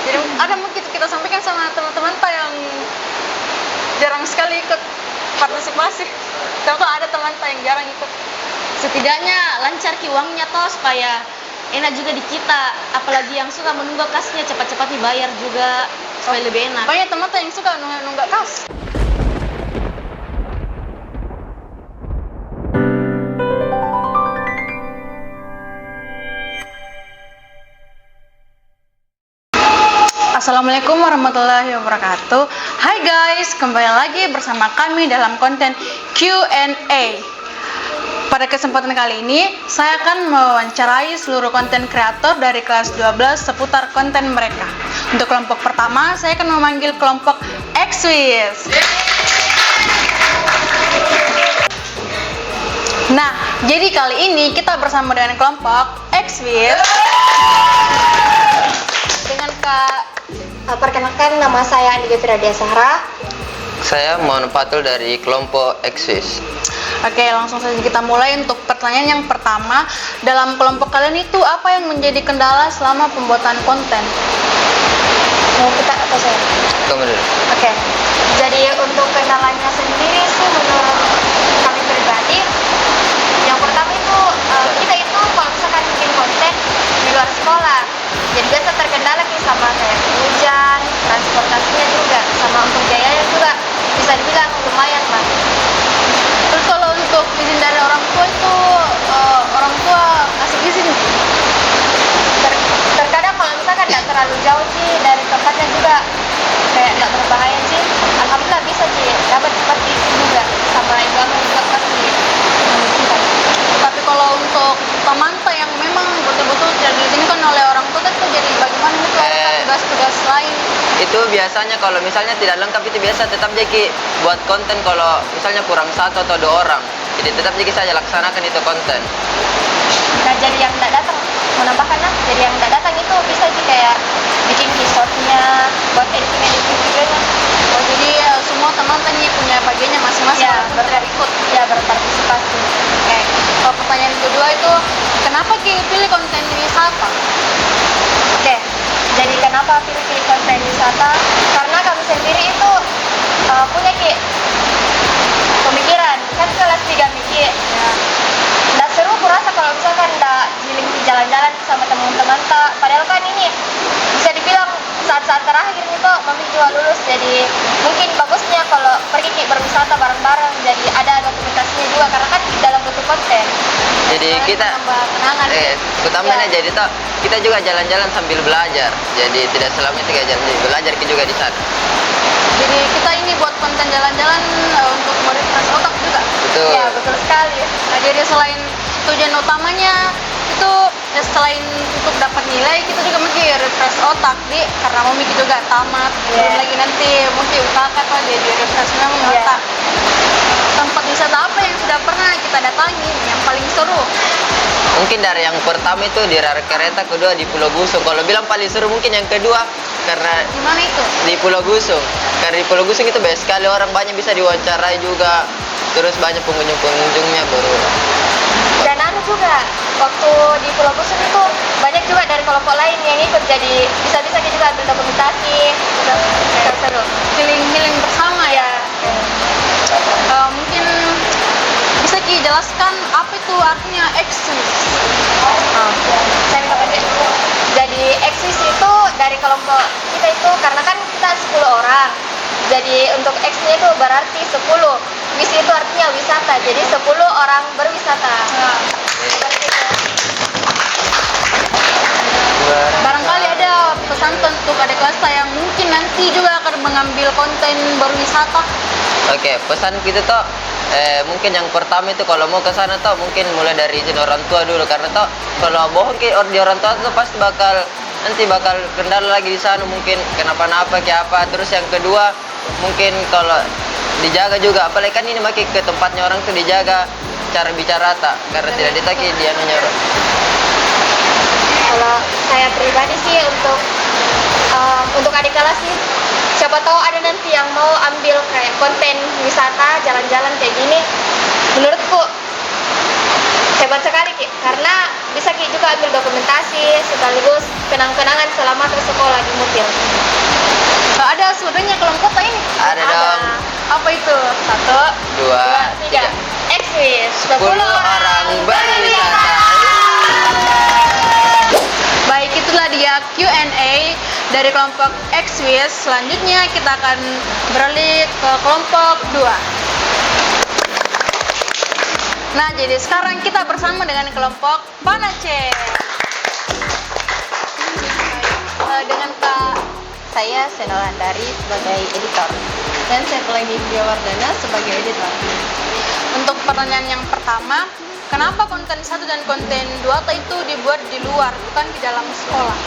Jadi ada mungkin kita sampaikan sama teman-teman yang jarang sekali ikut partisipasi. Contoh ada teman yang jarang ikut. Setidaknya lancar uangnya toh, supaya enak juga di kita. Apalagi yang suka menunggak kasnya, cepat-cepat dibayar juga supaya lebih enak. Banyak teman yang suka nunggak kas. Assalamualaikum warahmatullahi wabarakatuh. Hai guys, kembali lagi bersama kami dalam konten Q&A. Pada kesempatan kali ini, saya akan mewawancarai seluruh konten kreator dari kelas 12 seputar konten mereka. Untuk kelompok pertama, saya akan memanggil kelompok Xwiz. Nah, jadi kali ini kita bersama dengan kelompok Xwiz. Dengan perkenalkan, nama saya Andika Firadia Sahra. Saya Muhammad Fatul dari kelompok Xwiz. Oke, langsung saja kita mulai untuk pertanyaan yang pertama. Dalam kelompok kalian itu apa yang menjadi kendala selama pembuatan konten? Mau kita apa saya? Kamu dulu. Oke. Jadi untuk kendalanya sendiri sih menurut kami pribadi, yang pertama itu kita itu kalau misalkan bikin konten di luar sekolah, jadi biasa terkendala sama kayak hujan, transportasinya juga, sama untuk biayanya juga bisa dibilang lumayan lah. Terus kalau untuk izin dari orang tua itu orang tua kasih izin? Terkadang kalau misalkan nggak terlalu jauh sih dari tempatnya juga kayak nggak berbahaya sih, alhamdulillah bisa sih dapat seperti itu juga, sama ibu aku juga pasti mengizinkan. Tapi kalau untuk teman yang memang betul-betul tidak diizinkan oleh orang tua itu jadi bagaimana itu ada tugas-tugas lain? Itu biasanya kalau misalnya tidak lengkap itu biasa tetap jadi buat konten kalau misalnya kurang satu atau dua orang. Jadi tetap jadi saya laksanakan itu konten. Nah jadi yang tidak datang, menambahkan lah, jadi yang tidak datang itu bisa sih kayak bikin visualnya, buat editing videonya. Oh, jadi semua teman punya bagiannya masing-masing Ya, walaupun tidak ikut. Ya, berpartisipasi. Oke. Kalau pertanyaan kedua itu kenapa pilih konten wisata? Oke, jadi kenapa pilih konten wisata? Karena kami sendiri itu punya pemikiran, kan kelas 3 mikir. Ya. Nggak seru kurasa kalau misalkan nggak jalan-jalan sama teman-teman tak. Padahal kan ini bisa dibilang saat-saat terakhir itu mami juga lulus, jadi mungkin bagusnya kalau pergi berwisata bareng-bareng, jadi ada dokumentasinya juga karena kan dalam bentuk konten. Jadi kita kenangan. utamanya Ya. jadi toh kita juga jalan-jalan sambil belajar. Jadi tidak selamanya tiga jalan, jadi belajar juga di sana. Jadi kita ini buat konten jalan-jalan untuk merefresh otak juga. Betul. Ya, betul sekali. Nah, jadi selain tujuan utamanya itu selain untuk dapat nilai, kita juga mungkin refresh otak karena mau mikir juga tamat. Belum lagi nanti mungkin UKK atau jadi refresh memang otak. Tempat wisata apa yang sudah pernah kita datangi yang paling seru? Mungkin dari yang pertama itu di Rara Kereta, kedua di Pulau Gusung. Kalau bilang paling seru mungkin yang kedua karena Di mana itu? di Pulau Gusung. Karena di Pulau Gusung itu banyak sekali orang, banyak bisa diwawancarai juga. Terus banyak pengunjung-pengunjungnya baru. Dan anu juga, waktu di Pulau Gusung itu banyak juga dari kelompok lain yang ikut, jadi bisa-bisa kita juga ambil dokumentasi, seru. Healing bersama ya. Mungkin bisa dijelaskan apa itu artinya Xwiz? Saya minta pendek. Jadi Xwiz itu dari kelompok kita itu, karena kan kita 10 orang. Jadi untuk X-nya itu berarti 10. Wiz itu artinya wisata. Jadi 10 orang berwisata. Seperti itu. Barangkali ada pesan untuk adik kelas yang mungkin nanti juga akan mengambil konten berwisata. Oke, pesan kita tuh mungkin yang pertama itu kalau mau ke sana tuh mungkin mulai dari izin orang tua dulu, karena tuh kalau bohong di orang tua tuh pasti bakal kendala lagi di sana, mungkin kenapa-napa kayak apa. Terus yang kedua mungkin kalau dijaga juga, apalagi kan ini makin ke tempatnya orang tuh dijaga cara bicara tak, karena tidak ditaki dia nyuruh. Kalau saya pribadi sih untuk adik kelas sih, siapa tahu ada nanti yang mau ambil kayak konten wisata jalan-jalan kayak gini. Menurutku Hebat sekali Ki, karena bisa Ki juga ambil dokumentasi sekaligus kenang-kenangan selama tersekolah di Mutil. Ada sebenarnya kelompok tak ini? Ada dong. Apa itu? 1, 2, 3. Exwis 10 orang berwisata. Baik, itulah dia Q&A dari kelompok Exwis. Selanjutnya kita akan beralih ke kelompok 2. Nah, jadi sekarang kita bersama dengan kelompok Panace. Dengan Kak, Saya Senol Handari sebagai editor. Dan saya Pelangi Wardana sebagai editor. untuk pertanyaan yang pertama, kenapa konten 1 dan konten 2 itu dibuat di luar, bukan di dalam sekolah?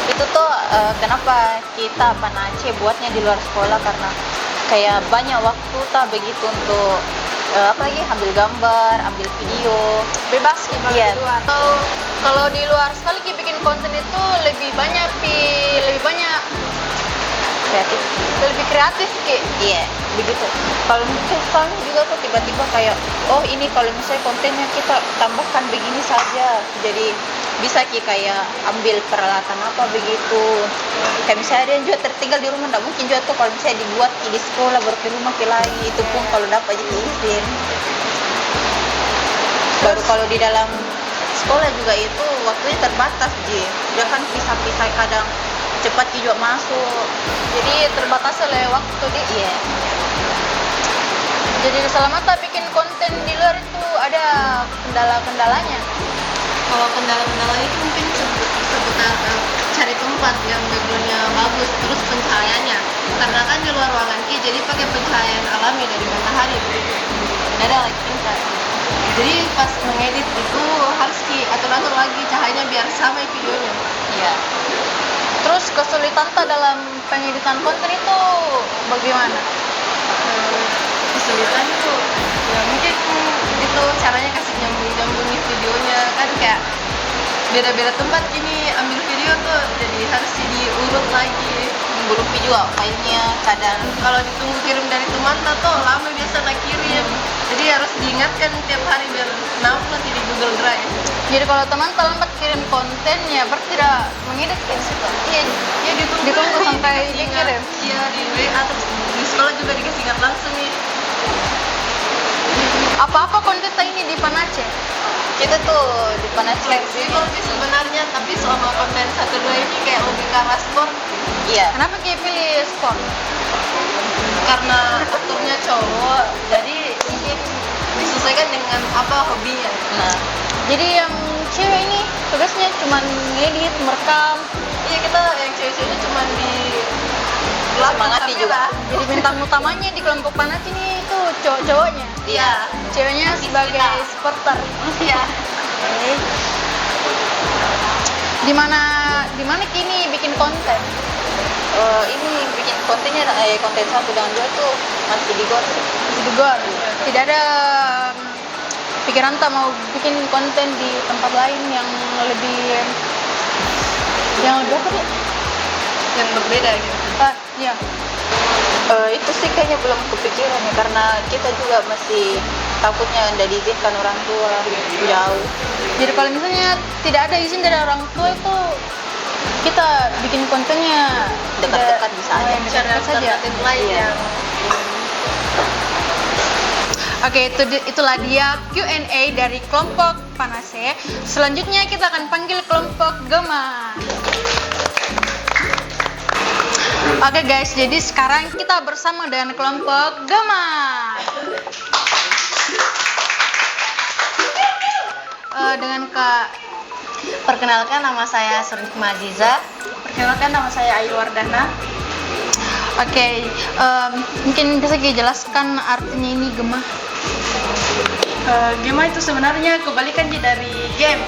Itu tuh kenapa kita Panace buatnya di luar sekolah, karena kayak banyak waktu tak begitu untuk apalagi ambil gambar, ambil video. Bebas Ki kalau Iya. di luar. Kalau di luar sekali Ki bikin konten itu lebih banyak Kreatif. lebih kreatif Ki. Iya, begitu. Kalau misalnya juga tuh tiba-tiba kayak, oh ini kalau misalnya kontennya kita tambahkan begini saja, jadi bisa Ki kayak ambil peralatan apa begitu. Kayak misalnya ada yang juga tertinggal di rumah, nggak mungkin juga tuh kalau misalnya dibuat di sekolah baru ke rumah ke lagi, itu pun kalau dapat jadi izin. Baru kalau di dalam sekolah juga itu waktunya terbatas Ji. Dia kan pisah-pisah, kadang cepat juga masuk. Jadi terbatas oleh waktu di. Iya. Jadi selama tak bikin konten di luar itu ada kendala-kendalanya. Kalau kendala-kendala itu mungkin seputar cari tempat yang backgroundnya bagus, terus pencahayaannya. Karena kan di luar ruangan Ki, jadi pakai pencahayaan alami dari matahari. Tidak ada lighting kan. Jadi pas mengedit itu harus Ki atur-atur lagi cahayanya biar sama videonya. Iya. Terus kesulitan tak dalam pengeditan konten itu bagaimana? Kesulitan itu ya mungkin itu caranya kasih nyambung-nyambungin videonya kan, kayak beda-beda tempat gini ambil video tuh, jadi harus diurut lagi. Belum juga filenya, kadang kalau ditunggu kirim dari teman tuh lama biasa nak kirim, jadi harus diingatkan tiap hari biar upload di Google Drive. Jadi kalau teman terlambat kirim kontennya berarti tidak mengedit kan? Iya Ditunggu sampai dikasih dikirim. ingat. Iya, di WA atau di sekolah juga dikasih ingat langsung nih. Apa-apa konten tak ini di Panace? Kita tuh di Panace fleksibel sih sebenarnya, tapi selama konten 1-2 ini kayak lebih ke arah sport. Iya. Kenapa Ki pilih sport? Karena aktornya cowok, jadi mungkin disesuaikan dengan apa hobinya. Nah, Jadi yang cewek ini tugasnya cuma ngedit, merekam. iya kita yang cewek-ceweknya cuma di belakang Semangati kamera. juga. Jadi bintang utamanya di kelompok Panace ini itu cowok-cowoknya. Iya. Ceweknya sebagai kita. supporter. Iya. Oke. Di mana kini bikin konten? Ini bikin kontennya konten 1 dan 2 tuh masih di GOR. Di Gor. Tidak ada pikiran tak mau bikin konten di tempat lain yang lebih apa nih? Yang berbeda gitu. Iya. Itu sih kayaknya belum kepikiran ya, karena kita juga masih takutnya nggak diizinkan orang tua jauh. Jadi kalau misalnya tidak ada izin dari orang tua itu kita bikin kontennya Dekat-dekat bisa aja. yang dekat-dekat saja. Lain Iya. yang Oke, itulah dia Q&A dari kelompok Panace. Selanjutnya kita akan panggil kelompok Gema. Oke guys, jadi sekarang kita bersama dengan kelompok Gema. Dengan Kak, perkenalkan nama saya Surikma Aziza. perkenalkan nama saya Ayu Wardana. Oke, mungkin bisa dijelaskan artinya ini Gema? Gema itu sebenarnya kebalikan dari game.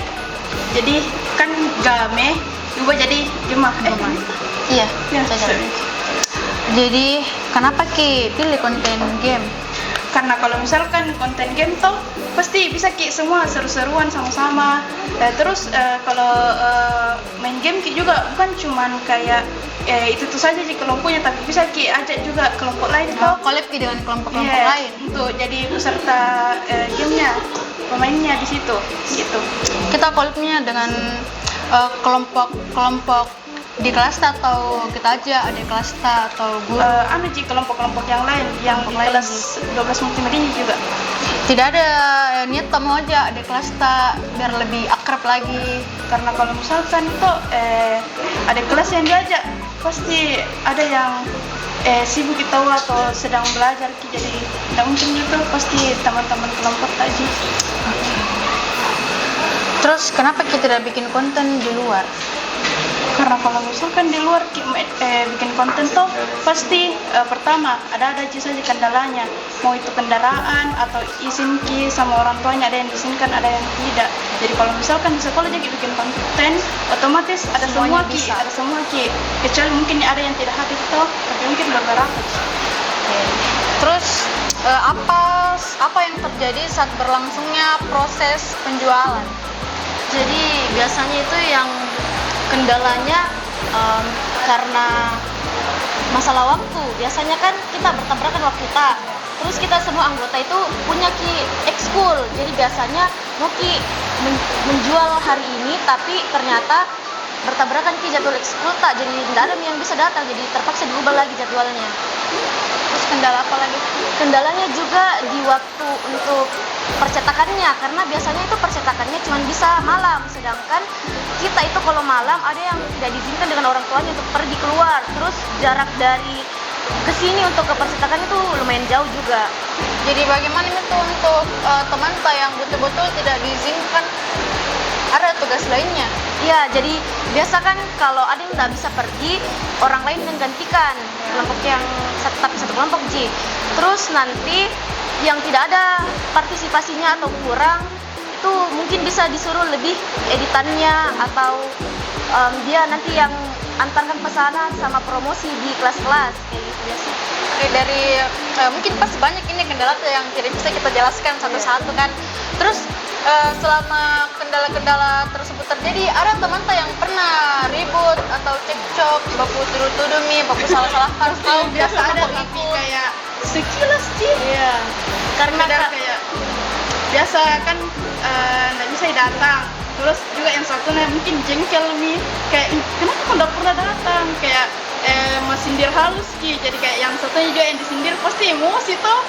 Jadi kan game juga jadi Gema. Iya. Ya, saya Jadi kenapa Ki pilih konten game? karena kalau misalkan konten game toh pasti bisa Ki semua seru-seruan sama-sama. Terus kalau main game Ki juga bukan cuman kayak itu tuh saja di kelompoknya, tapi bisa Ki ajak juga kelompok lain toh. Collab Ki dengan kelompok-kelompok Iya, lain. untuk jadi peserta gamenya. pemainnya di situ gitu. Kita kolabnya dengan kelompok di kelas atau kita aja ada kelas atau guru? Anu Ji, kelompok-kelompok yang lain yang di lain, kelas 12 multimedia juga. Tidak ada niat mau aja ada kelas biar lebih akrab lagi. Karena kalau misalkan itu ada kelas yang diajak pasti ada yang sibuk kita atau sedang belajar jadi tidak mungkin gitu, pasti teman-teman kelompok aja. Terus kenapa kita tidak bikin konten di luar? Karena kalau misalkan di luar bikin konten tuh pasti pertama ada aja saja kendalanya, mau itu kendaraan atau izin ki sama orang tuanya, ada yang diizinkan ada yang tidak. Jadi kalau misalkan di sekolah jadi bikin konten otomatis ada Semuanya semua ki, bisa. ada semua ki, kecuali mungkin ada yang tidak hadir toh, tapi mungkin beberapa. Terus apa yang terjadi saat berlangsungnya proses penjualan? Jadi biasanya itu yang kendalanya karena masalah waktu. Biasanya kan kita bertabrakan waktu kita. Terus kita semua anggota itu punya ki ekskul. Jadi biasanya mau ki menjual hari ini tapi ternyata bertabrakan ki jadwal ekskul tak, jadi tidak ada yang bisa datang, jadi terpaksa diubah lagi jadwalnya. Terus kendala apa lagi? Kendalanya juga di waktu untuk percetakannya, karena biasanya itu percetakannya cuma bisa malam, sedangkan kita itu kalau malam ada yang tidak diizinkan dengan orang tuanya untuk pergi keluar. Terus jarak dari ke sini untuk ke percetakan itu lumayan jauh juga. Jadi bagaimana itu untuk teman yang betul-betul tidak diizinkan, ada tugas lainnya? Iya, jadi biasa kan kalau ada yang nggak bisa pergi, orang lain menggantikan kelompok yang satu kelompok Ji. Terus nanti yang tidak ada partisipasinya atau kurang itu mungkin bisa disuruh lebih editannya atau dia nanti yang antarkan pesanan sama promosi di kelas-kelas kayak gitu biasa. Oke, dari mungkin pasti banyak ini kendala yang tidak bisa kita jelaskan satu-satu kan. Terus selama kendala-kendala tersebut terjadi, ada teman yang pernah ribut atau cekcok, baku tuduh-tuduh mi, baku salah-salahkan, tahu Biasa ada tapi kayak sekilas sih. Iya. Karena kayak biasa kan nggak bisa datang. Terus juga yang satunya mungkin jengkel nih, kayak kenapa kau nggak pernah datang, kayak sindir halus ki. Jadi kayak yang satunya juga yang disindir pasti emosi toh.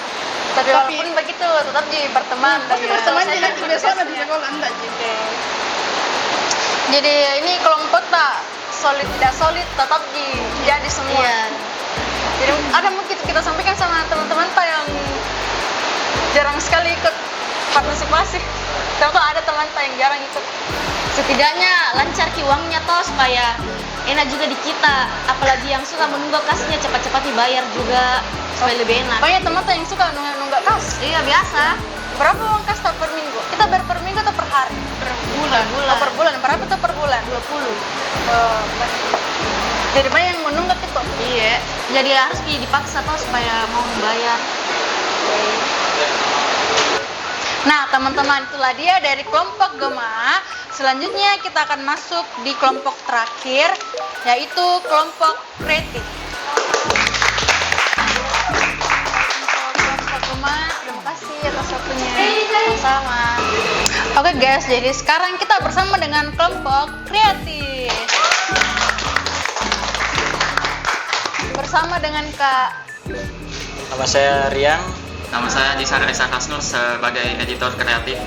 Tapi walaupun begitu tetap di berteman. Pasti berteman jadi nanti besok di sekolah enggak gitu. Jadi ini kelompok tak solid tidak solid tetap jadi semua. Iya. Jadi ada mungkin kita sampaikan sama teman-teman yang jarang sekali ikut partisipasi. Tahu ada teman yang jarang ikut. Setidaknya lancar ki uangnya toh supaya enak juga di kita. Apalagi yang suka menunggak kasnya cepat-cepat dibayar juga supaya lebih enak. Banyak teman yang suka nunggak kas. Iya biasa. Berapa uang kas tak per minggu? Kita bayar per minggu atau per hari? Per bulan. Oh, per bulan. Berapa tuh per bulan? 20. Jadi banyak yang menunggak itu. Iya. Jadi harus dipaksa toh supaya mau membayar. Nah, teman-teman, itulah dia dari kelompok Gema. Selanjutnya kita akan masuk di kelompok terakhir, yaitu kelompok kreatif. Untuk kelompok Gema, terima kasih atas waktunya. Sama-sama. Oke guys, jadi sekarang kita bersama dengan kelompok kreatif. Bersama dengan Kak. Nama saya Riang. Nama saya Disar Esa Kasnur sebagai editor kreatif.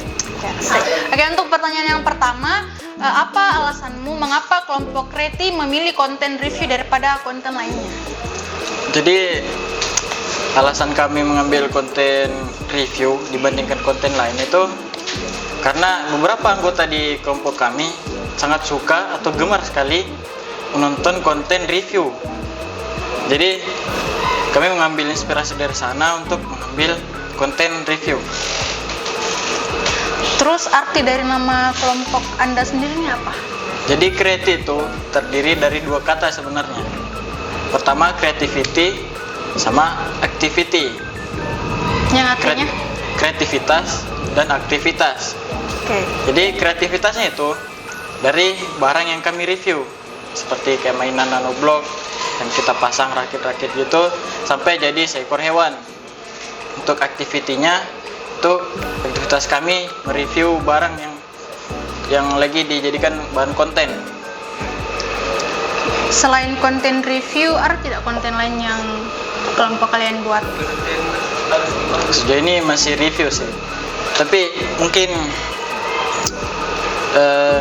Oke, untuk pertanyaan yang pertama, apa alasanmu mengapa kelompok kreatif memilih konten review daripada konten lainnya? Jadi alasan kami mengambil konten review dibandingkan konten lain itu karena beberapa anggota di kelompok kami sangat suka atau gemar sekali menonton konten review. Jadi kami mengambil inspirasi dari sana untuk mengambil konten review. Terus arti dari nama kelompok Anda sendiri ini apa? Jadi kreatif itu terdiri dari dua kata sebenarnya. Pertama creativity sama activity. Yang artinya? Kreativitas dan aktivitas. Oke. Jadi kreativitasnya itu dari barang yang kami review, seperti kayak mainan nanoblok yang kita pasang rakit-rakit gitu sampai jadi seekor hewan. Untuk aktivitinya itu aktivitas aktivitas kami mereview barang yang lagi dijadikan bahan konten. Selain konten review, ada tidak konten lain yang kelompok kalian buat? Sejauh ini masih review sih, tapi mungkin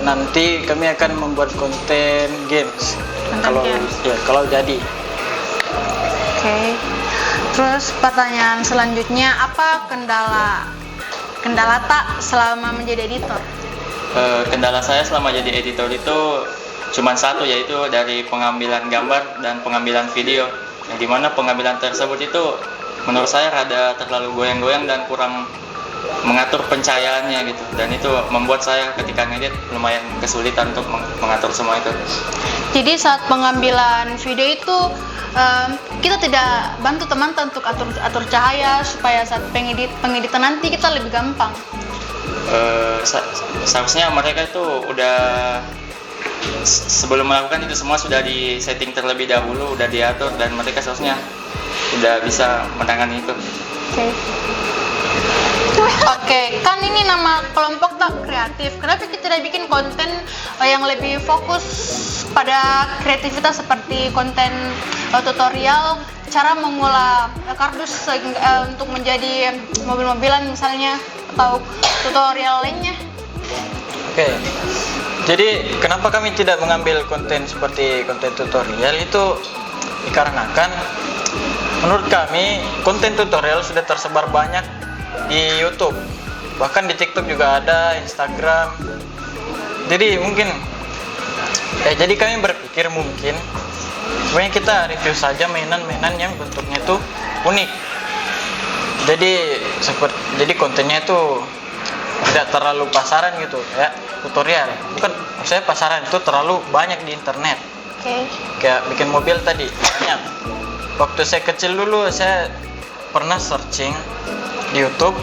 nanti kami akan membuat konten games. Kalau jadi. Oke. Terus pertanyaan selanjutnya, apa kendala tak selama menjadi editor? Kendala saya selama jadi editor itu cuma satu, yaitu dari pengambilan gambar dan pengambilan video, yang dimana pengambilan tersebut itu menurut saya rada terlalu goyang-goyang dan kurang mengatur pencahayaannya gitu, dan itu membuat saya ketika ngedit lumayan kesulitan untuk mengatur semua itu. Jadi saat pengambilan video itu kita tidak bantu teman untuk atur cahaya supaya saat pengeditan nanti kita lebih gampang. Seharusnya mereka itu udah sebelum melakukan itu semua sudah di setting terlebih dahulu, udah diatur, dan mereka seharusnya udah bisa menangani itu. Oke, kan ini nama kelompok tak kreatif. Kenapa kita tidak bikin konten yang lebih fokus pada kreativitas seperti konten tutorial cara mengolah kardus untuk menjadi mobil-mobilan misalnya, atau tutorial lainnya? Oke. Jadi kenapa kami tidak mengambil konten seperti konten tutorial itu dikarenakan menurut kami konten tutorial sudah tersebar banyak di YouTube, bahkan di TikTok juga ada, Instagram. Jadi jadi kami berpikir mungkin sebenarnya kita review saja mainan-mainan yang bentuknya itu unik. Jadi kontennya itu tidak terlalu pasaran gitu, ya tutorial. Bukan, maksudnya pasaran itu terlalu banyak di internet. Kayak bikin mobil tadi banyak. Waktu saya kecil dulu saya pernah searching di YouTube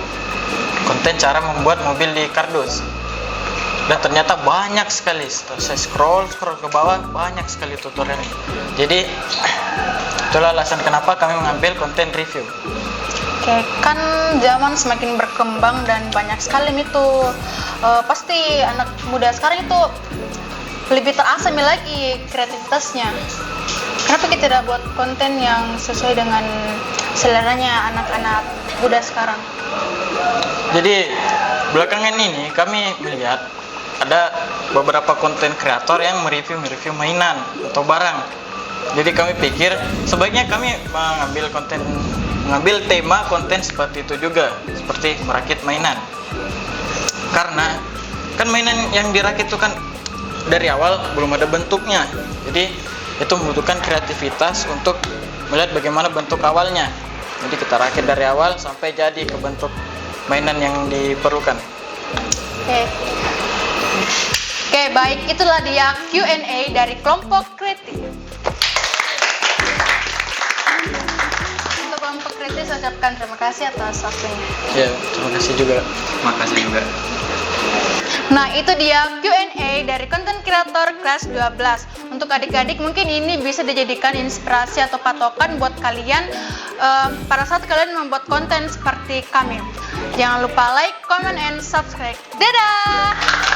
konten cara membuat mobil di kardus, dan ternyata banyak sekali. Setelah saya scroll ke bawah, banyak sekali tutorialnya. Jadi itulah alasan kenapa kami mengambil konten review. Oke, kan zaman semakin berkembang dan banyak sekali itu pasti anak muda sekarang itu lebih terasami lagi kreativitasnya. Kenapa kita tidak buat konten yang sesuai dengan seleranya anak-anak muda sekarang? Jadi belakangan ini kami melihat ada beberapa konten kreator yang mereview mainan atau barang. Jadi kami pikir sebaiknya kami mengambil tema konten seperti itu juga, seperti merakit mainan. Karena kan mainan yang dirakit itu kan dari awal belum ada bentuknya, jadi itu membutuhkan kreativitas untuk melihat bagaimana bentuk awalnya. Jadi kita rakit dari awal sampai jadi ke bentuk mainan yang diperlukan. Oke, baik, itulah dia Q&A dari kelompok kreatif. Untuk kelompok kreatif saya ucapkan terima kasih atas waktunya. Ya, terima kasih juga. Makasih juga. Nah, itu dia Q&A dari konten kreator kelas 12. Untuk adik-adik mungkin ini bisa dijadikan inspirasi atau patokan buat kalian pada saat kalian membuat konten seperti kami. Jangan lupa like, comment, and subscribe. Dadah!